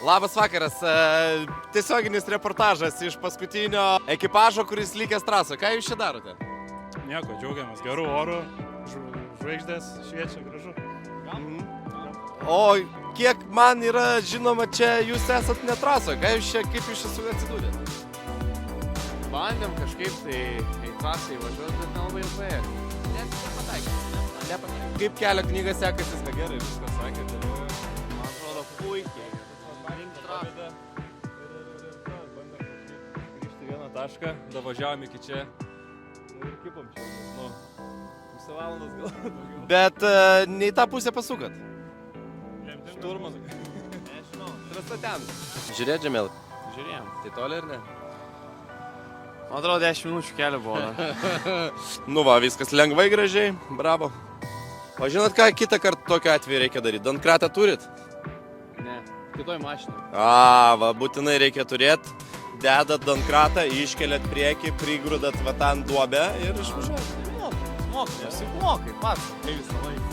Labas vakaras, tiesioginis reportažas iš paskutinio ekipažo, kuris likęs trasoje. Ką jūs čia darote? Nieko, džiaugiamės, gerų orų, žvaigždės šviečia, gražu. O kiek man yra žinoma, čia jūs esat ne trasoje. Kaip jūs čia atsidūrėte? Bandėm kažkaip tai į trasą įvažiuoti, bet nelabai jau paėjo. Nepataikė. Kaip kelio knyga sekasi, ką gerai viskas sakėte? Man atrodo puikiai. Grįžti vieną tašką, davažiavom iki čia ir kipom čia, pusę valandos gal daugiau. Bet ne į tą pusę pasukat. Šturmas. Nežinau. Trasa ten. Žiūrėt, Žemėl. Žiūrėjom. Tai toli ar ne? Man atrodo 10 minučių kelio buvo. Nu va, viskas lengvai, gražiai. Bravo. O žinot ką, kitą kartą tokiu atveju reikia daryti? Donkratą turit? Ne, kitoj mašinai. Va, būtinai reikia turėti. Dedat donkratą, iškeliat priekį, prigrūdat va tą duobę ir išvažiuojat. Mokai, nesimokai, pats. Tai visą laiką.